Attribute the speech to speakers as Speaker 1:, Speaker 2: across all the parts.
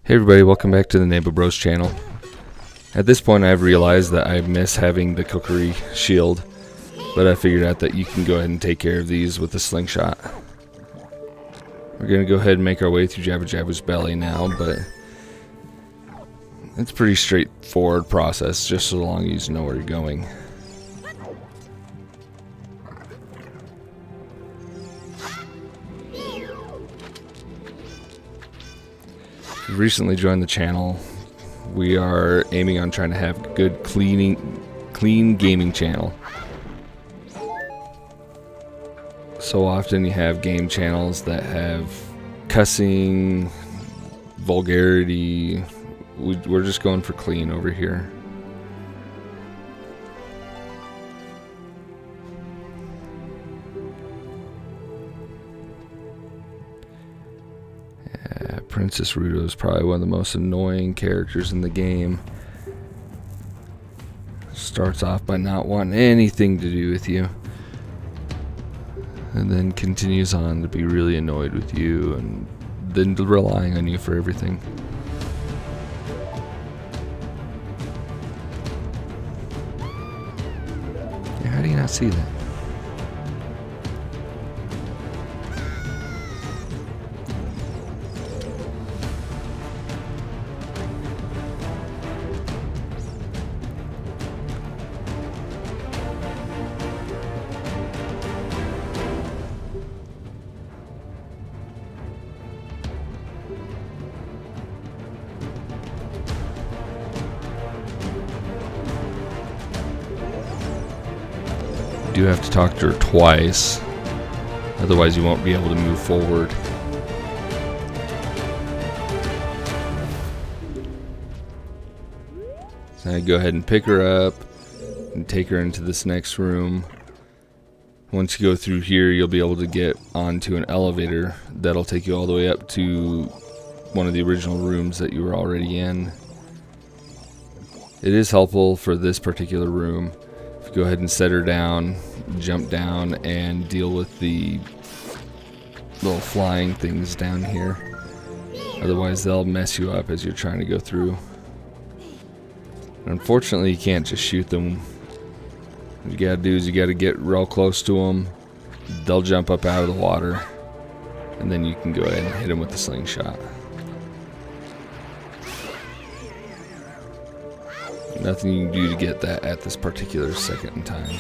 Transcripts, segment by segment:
Speaker 1: Hey everybody, welcome back to the Neighbor Bros channel. At this point I've realized that I miss having the cookery shield, but I figured out that you can go ahead and take care of these with the slingshot. We're going to go ahead and make our way through Jabu Jabu's belly now, but it's a pretty straightforward process, just so long as you know where you're going. If you've recently joined the channel, we are aiming on trying to have a good clean gaming channel. So often you have game channels that have cussing, vulgarity. We're just going for clean over here. Princess Ruto is probably one of the most annoying characters in the game. Starts off by not wanting anything to do with you, and then continues on to be really annoyed with you, and then relying on you for everything. Yeah, how do you not see that? You do have to talk to her twice, otherwise you won't be able to move forward. So now you go ahead and pick her up and take her into this next room. Once you go through here, you'll be able to get onto an elevator that'll take you all the way up to one of the original rooms that you were already in. It is helpful for this particular room. Go ahead and set her down, jump down, and deal with the little flying things down here. Otherwise they'll mess you up as you're trying to go through. Unfortunately, you can't just shoot them. What you gotta do is you gotta get real close to them. They'll jump up out of the water, and then you can go ahead and hit them with the slingshot. Nothing you can do to get that at this particular second in time.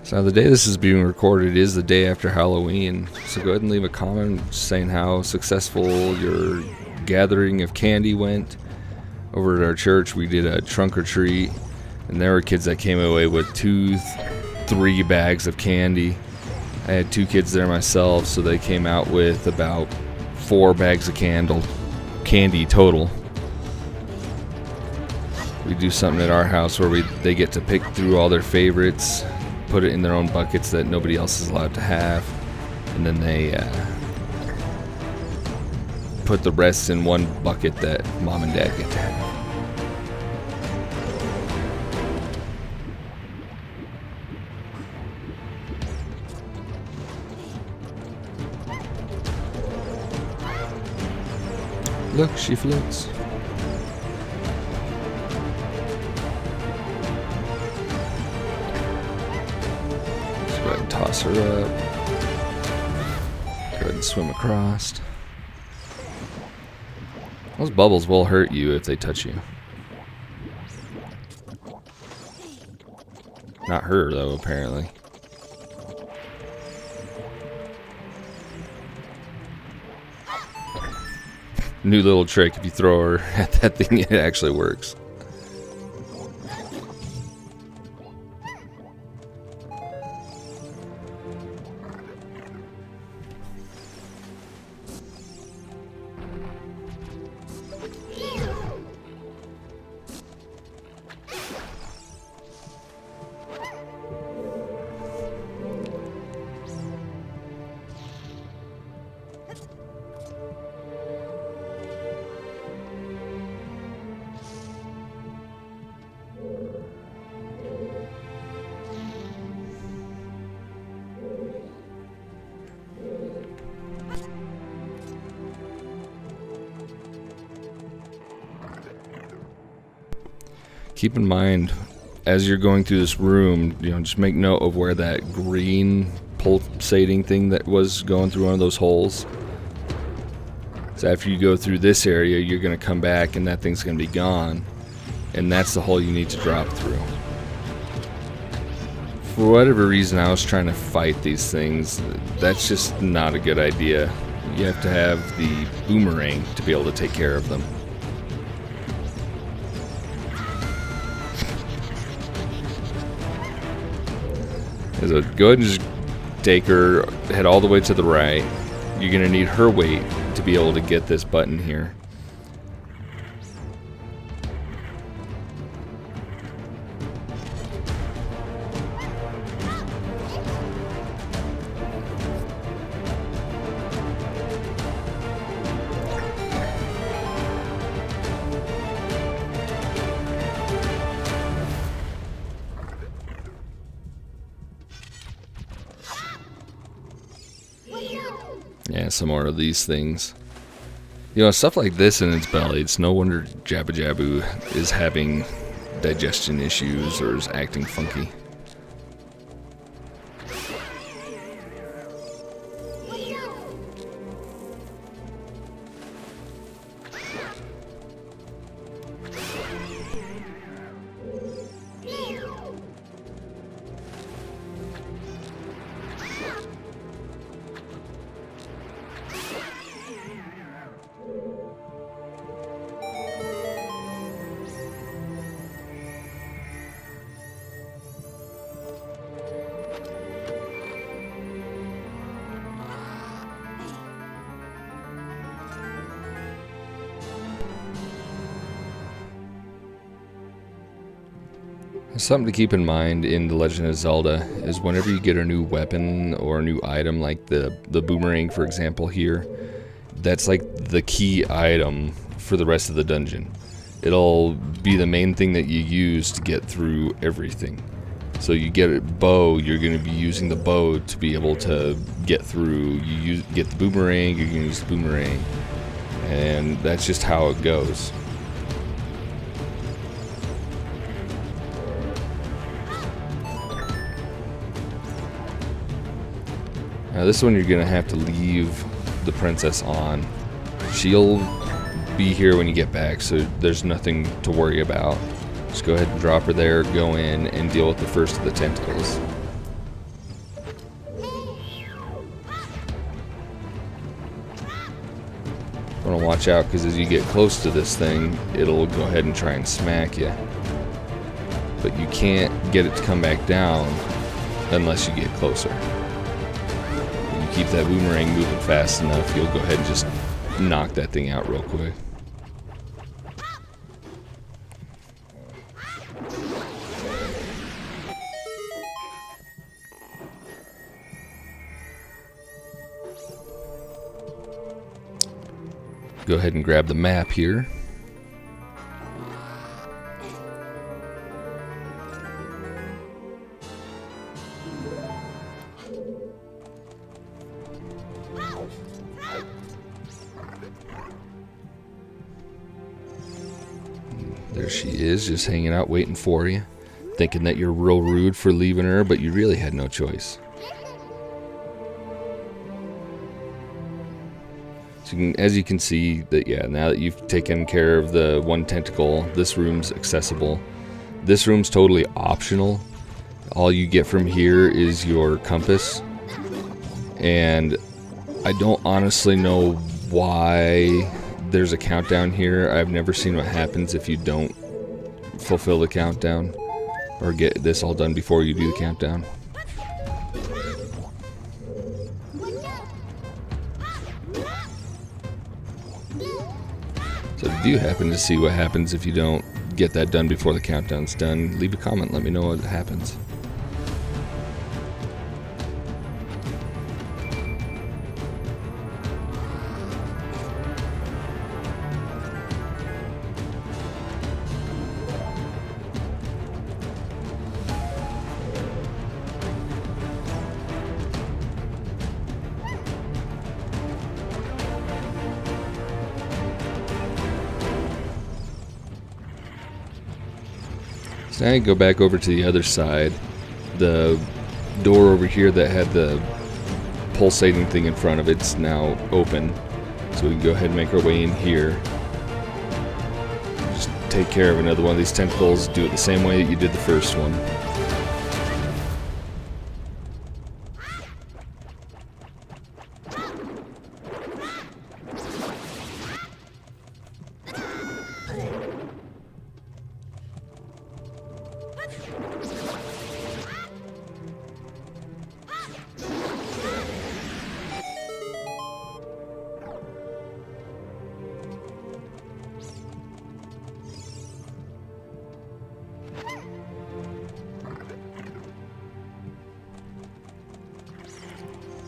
Speaker 1: So now the day this is being recorded is the day after Halloween. So go ahead and leave a comment saying how successful your gathering of candy went. Over at our church we did a trunk or treat. And there were kids that came away with 2-3 bags of candy. I had 2 kids there myself, so they came out with about 4 bags of candy total. We do something at our house where they get to pick through all their favorites, put it in their own buckets that nobody else is allowed to have, and then they put the rest in one bucket that mom and dad get to have. Look, she floats. Let's go ahead and toss her up. Go ahead and swim across. Those bubbles will hurt you if they touch you. Not her, though, apparently. New little trick, if you throw her at that thing, it actually works. Keep in mind, as you're going through this room, just make note of where that green pulsating thing that was going through one of those holes. So after you go through this area, you're going to come back and that thing's going to be gone. And that's the hole you need to drop through. For whatever reason, I was trying to fight these things. That's just not a good idea. You have to have the boomerang to be able to take care of them. So go ahead and just take her, head all the way to the right. You're going to need her weight to be able to get this button here. Yeah, some more of these things. Stuff like this in its belly. It's no wonder Jabu Jabu is having digestion issues or is acting funky. Something to keep in mind in The Legend of Zelda is whenever you get a new weapon or a new item, like the boomerang, for example, here, that's like the key item for the rest of the dungeon. It'll be the main thing that you use to get through everything. So you get a bow, you're going to be using the bow to be able to get through. Get the boomerang, you're going to use the boomerang. And that's just how it goes. Now this one you're going to have to leave the princess on. She'll be here when you get back, so there's nothing to worry about. Just go ahead and drop her there, go in, and deal with the first of the tentacles. Want to watch out, because as you get close to this thing, it'll go ahead and try and smack you. But you can't get it to come back down unless you get closer. Keep that boomerang moving fast enough, you'll go ahead and just knock that thing out real quick. Go ahead and grab the map here. There she is, just hanging out waiting for you, thinking that you're real rude for leaving her, but you really had no choice. So as you can see, that now that you've taken care of the one tentacle, this room's accessible. This room's totally optional. All you get from here is your compass, and I don't honestly know why there's a countdown here. I've never seen what happens if you don't fulfill the countdown or get this all done before you do the countdown. So if you happen to see what happens if you don't get that done before the countdown's done, leave a comment, let me know what happens. So now you go back over to the other side. The door over here that had the pulsating thing in front of it's now open. So we can go ahead and make our way in here. Just take care of another one of these tentacles. Do it the same way that you did the first one.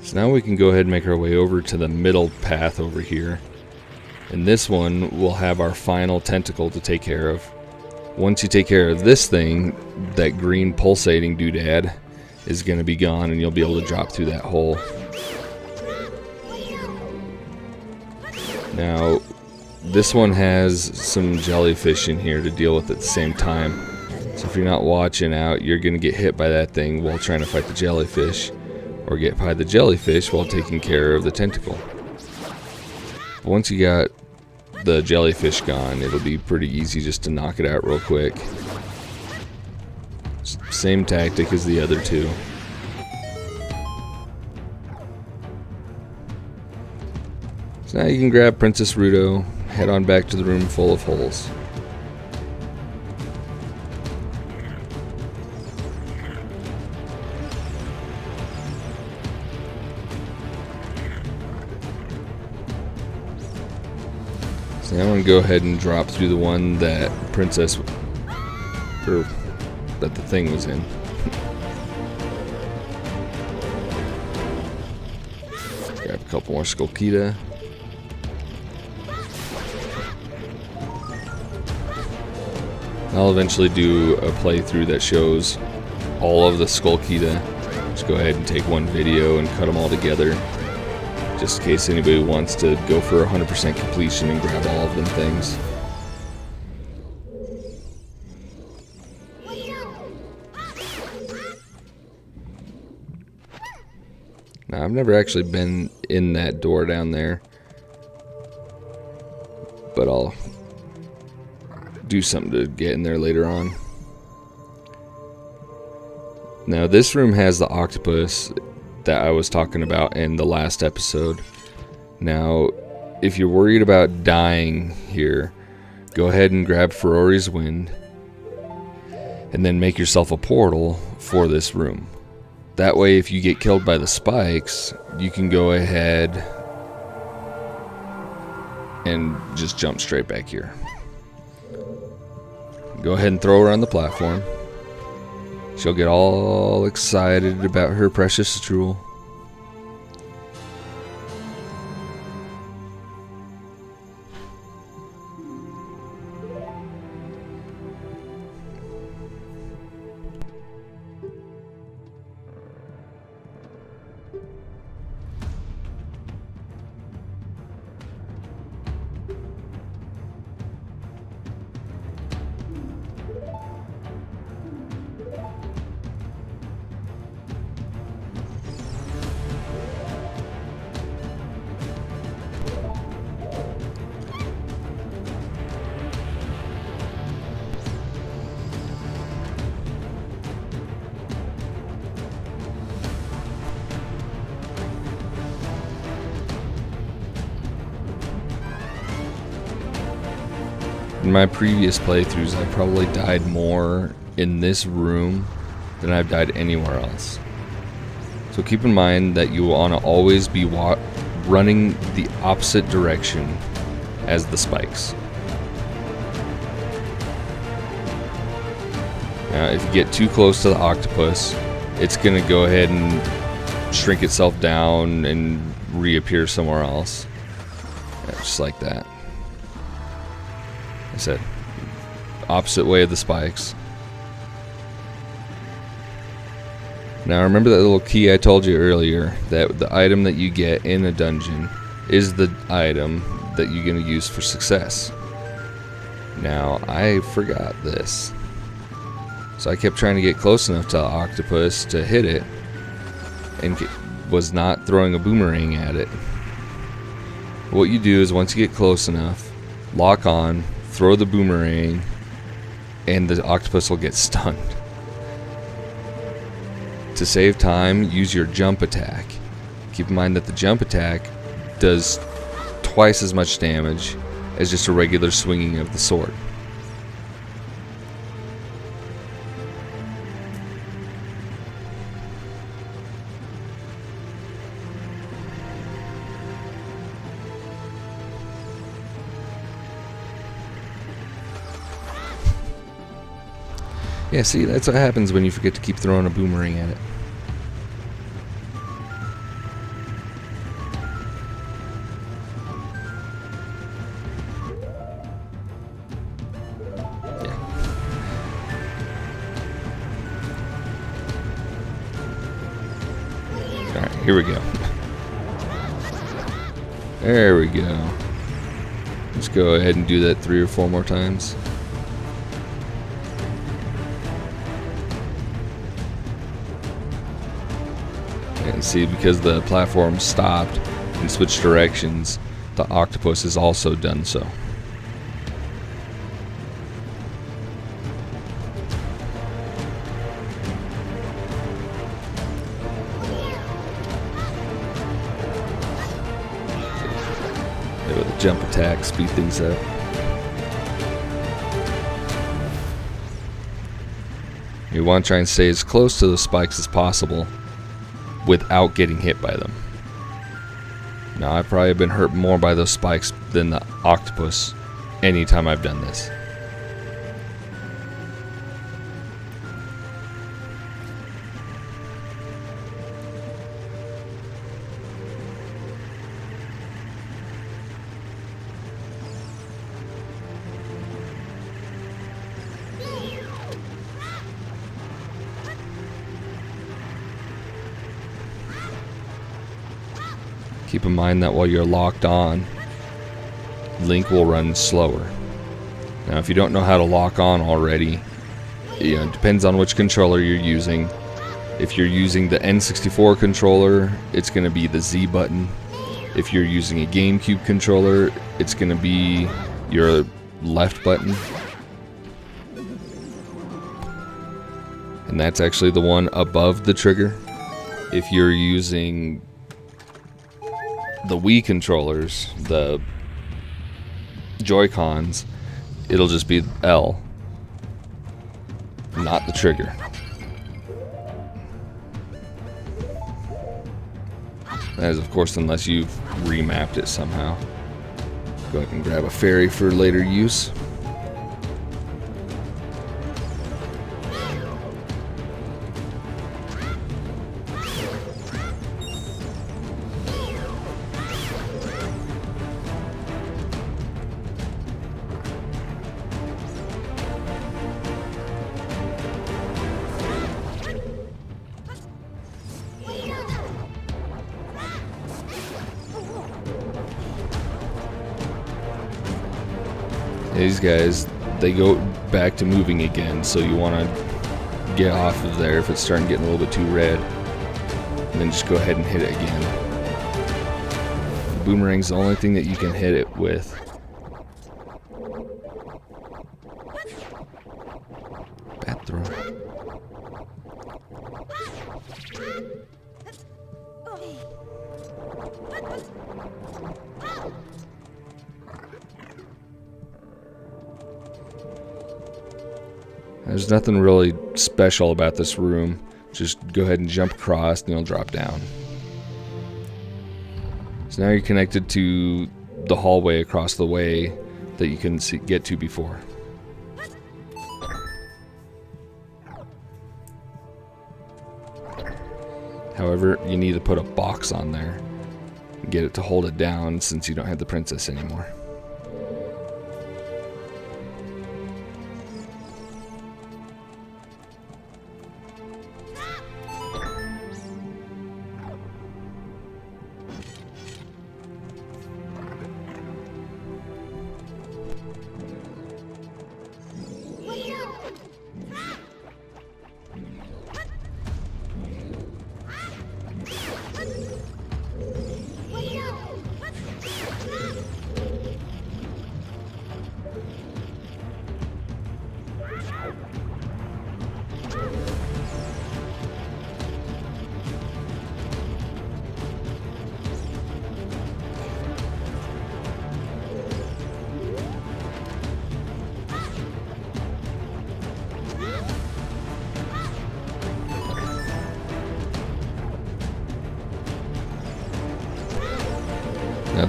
Speaker 1: So now we can go ahead and make our way over to the middle path over here. And this one will have our final tentacle to take care of. Once you take care of this thing, that green pulsating doodad is going to be gone and you'll be able to drop through that hole. Now, this one has some jellyfish in here to deal with at the same time. So if you're not watching out, you're going to get hit by that thing while trying to fight the jellyfish. Or get by the jellyfish while taking care of the tentacle. Once you got the jellyfish gone, it'll be pretty easy just to knock it out real quick. Same tactic as the other two. So now you can grab Princess Ruto, head on back to the room full of holes. So now I'm going to go ahead and drop through the one that that the thing was in. Grab a couple more Skullkita. I'll eventually do a playthrough that shows all of the Skullkita. Just go ahead and take one video and cut them all together. Just in case anybody wants to go for 100% completion and grab all of them things. Now, I've never actually been in that door down there, but I'll do something to get in there later on. Now, this room has the octopus that I was talking about in the last episode. Now, if you're worried about dying here, go ahead and grab Ferori's Wind and then make yourself a portal for this room. That way, if you get killed by the spikes, you can go ahead and just jump straight back here. Go ahead and throw her on the platform. She'll get all excited about her precious jewel. In my previous playthroughs, I probably died more in this room than I've died anywhere else. So keep in mind that you want to always be running the opposite direction as the spikes. Now, if you get too close to the octopus, it's going to go ahead and shrink itself down and reappear somewhere else. Yeah, just like that. I said, opposite way of the spikes. Now remember that little key I told you earlier, that the item that you get in a dungeon is the item that you're going to use for success. Now, I forgot this. So I kept trying to get close enough to the octopus to hit it, and was not throwing a boomerang at it. What you do is once you get close enough, lock on, throw the boomerang, and the octopus will get stunned. To save time, use your jump attack. Keep in mind that the jump attack does twice as much damage as just a regular swinging of the sword. Yeah, see, that's what happens when you forget to keep throwing a boomerang at it. Yeah. Alright, here we go. There we go. Let's go ahead and do that 3 or 4 more times. And see, because the platform stopped and switched directions, the octopus has also done so. With a jump attack, speed things up. You want to try and stay as close to the spikes as possible without getting hit by them. Now, I've probably been hurt more by those spikes than the octopus anytime I've done this. Keep in mind that while you're locked on, Link will run slower. Now, if you don't know how to lock on already, it depends on which controller you're using. If you're using the N64 controller, it's going to be the Z button. If you're using a GameCube controller, it's going to be your left button. And that's actually the one above the trigger. If you're using the Wii controllers, the Joy-Cons, it'll just be L, not the trigger. That is, of course, unless you've remapped it somehow. Go ahead and grab a fairy for later use. These guys, they go back to moving again, so you want to get off of there if it's starting getting a little bit too red, and then just go ahead and hit it again. The boomerang's the only thing that you can hit it with. Bad throw. There's nothing really special about this room. Just go ahead and jump across and you'll drop down. So now you're connected to the hallway across the way that you couldn't get to before. However, you need to put a box on there and get it to hold it down since you don't have the princess anymore.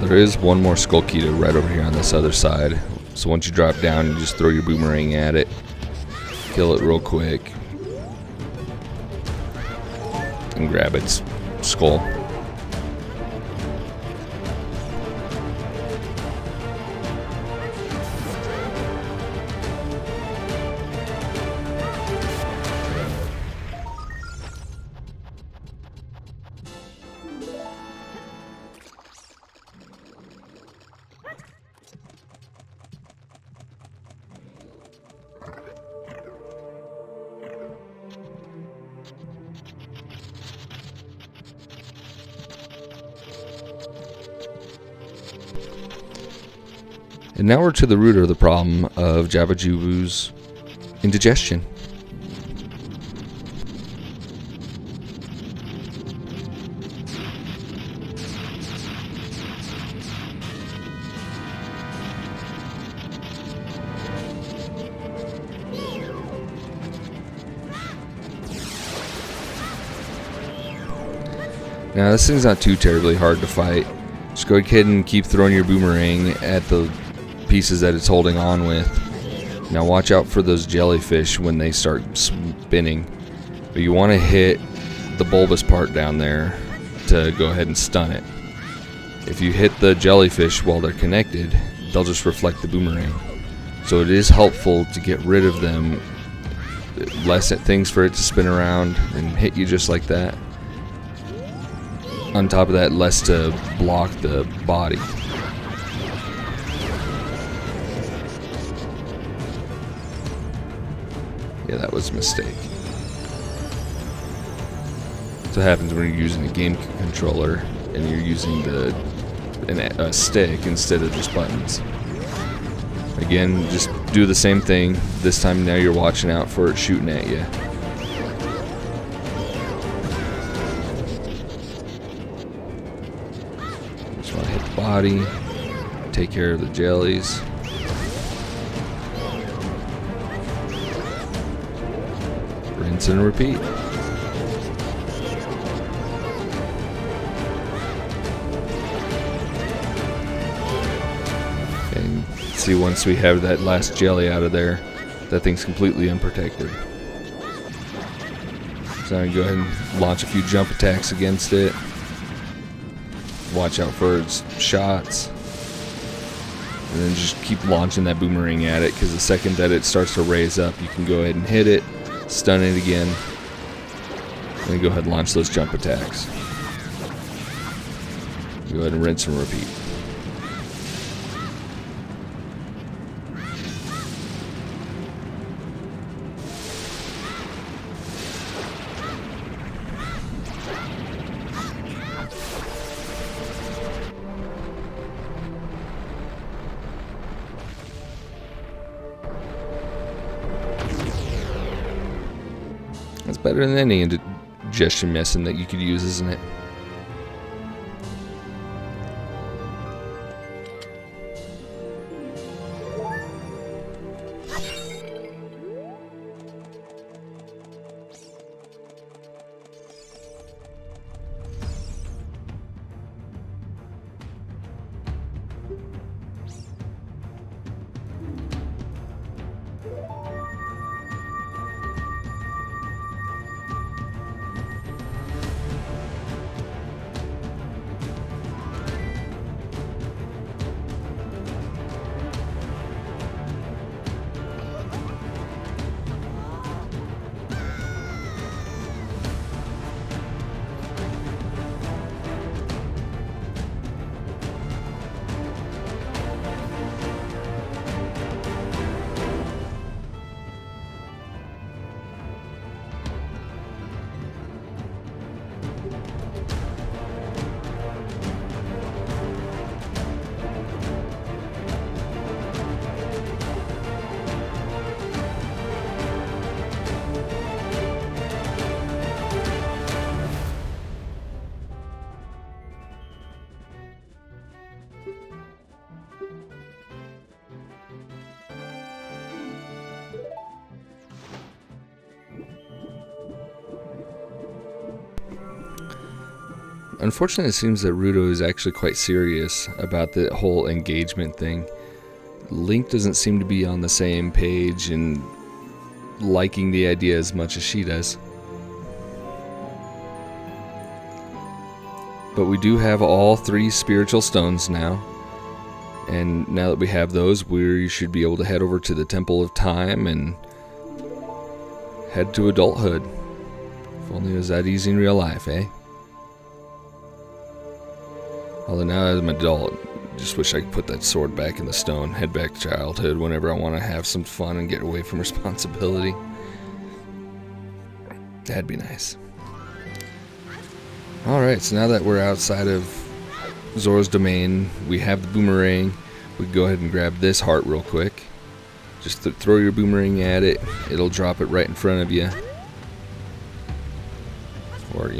Speaker 1: there is one more skull key to right over here on this other side. So once you drop down, you just throw your boomerang at it, kill it real quick, and grab its skull. And now we're to the root of the problem of Jabu Jabu's indigestion. Now this thing's not too terribly hard to fight. Just go ahead and keep throwing your boomerang at the pieces that it's holding on with. Now watch out for those jellyfish when they start spinning. But you want to hit the bulbous part down there to go ahead and stun it. If you hit the jellyfish while they're connected, they'll just reflect the boomerang. So it is helpful to get rid of them, less things for it to spin around and hit you just like that. On top of that, less to block the body. Yeah, that was a mistake. That's what happens when you're using a game controller and you're using a stick instead of just buttons. Again, just do the same thing. This time now you're watching out for it shooting at you. Just want to hit the body, take care of the jellies. Rinse and repeat. And see, once we have that last jelly out of there, that thing's completely unprotected. So I'm going to go ahead and launch a few jump attacks against it. Watch out for its shots. And then just keep launching that boomerang at it, because the second that it starts to raise up, you can go ahead and hit it, stun it again, and then go ahead and launch those jump attacks. Go ahead and rinse and repeat. That's better than any indigestion medicine that you could use, isn't it? Unfortunately, it seems that Ruto is actually quite serious about the whole engagement thing. Link doesn't seem to be on the same page and liking the idea as much as she does. But we do have all 3 spiritual stones now. And now that we have those, we should be able to head over to the Temple of Time and head to adulthood. If only it was that easy in real life, eh? Although now as an adult, just wish I could put that sword back in the stone, head back to childhood whenever I want to have some fun and get away from responsibility. That'd be nice. Alright, so now that we're outside of Zora's domain, we have the boomerang. We can go ahead and grab this heart real quick. Just throw your boomerang at it. It'll drop it right in front of you. Or,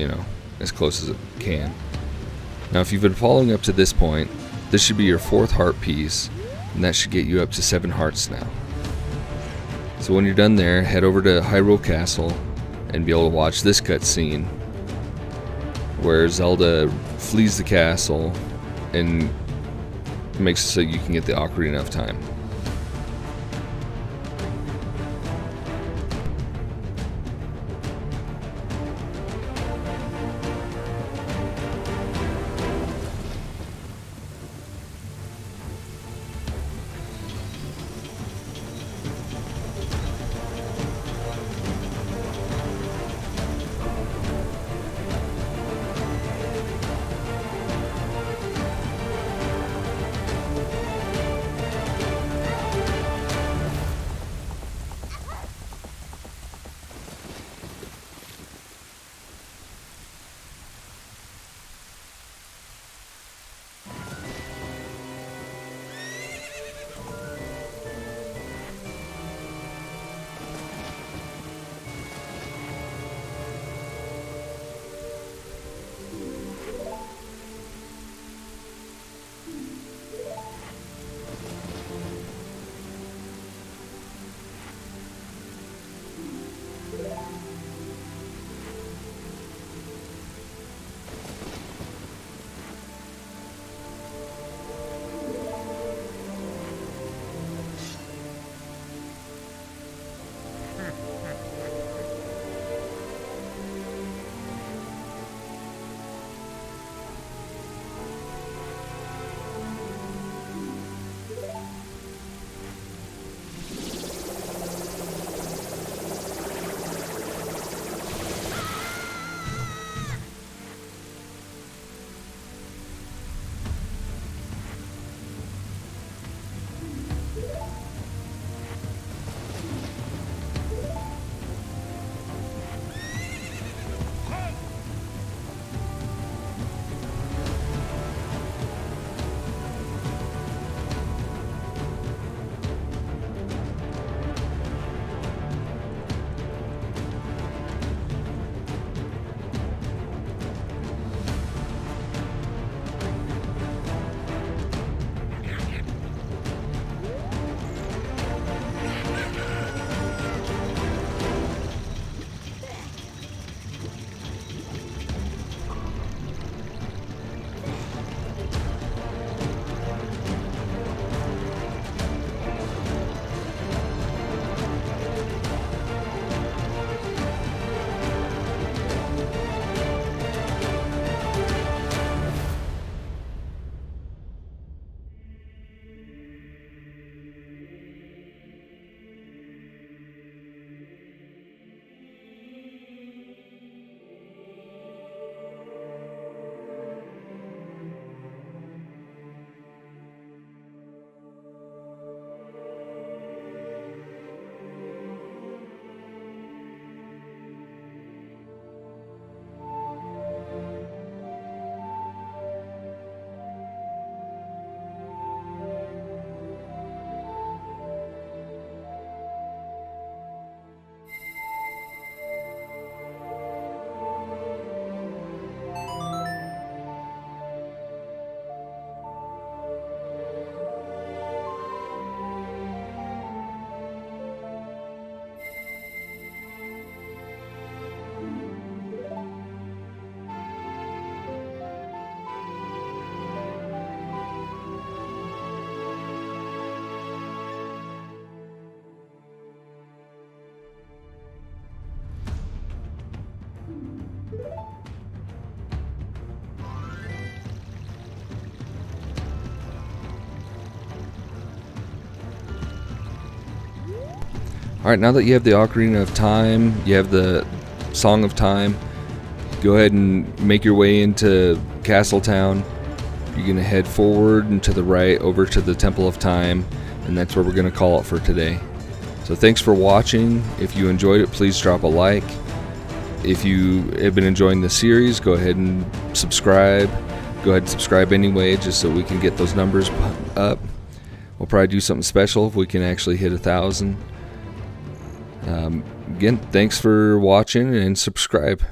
Speaker 1: as close as it can. Now, if you've been following up to this point, this should be your 4th heart piece, and that should get you up to 7 hearts now. So when you're done there, head over to Hyrule Castle and be able to watch this cutscene where Zelda flees the castle and makes it so you can get the Ocarina of Time. Alright, now that you have the Ocarina of Time, you have the Song of Time, go ahead and make your way into Castletown. You're going to head forward and to the right over to the Temple of Time, and that's where we're going to call it for today. So thanks for watching. If you enjoyed it, please drop a like. If you have been enjoying the series, go ahead and subscribe. Go ahead and subscribe anyway, just so we can get those numbers up. We'll probably do something special if we can actually hit 1,000. Again, thanks for watching and subscribe.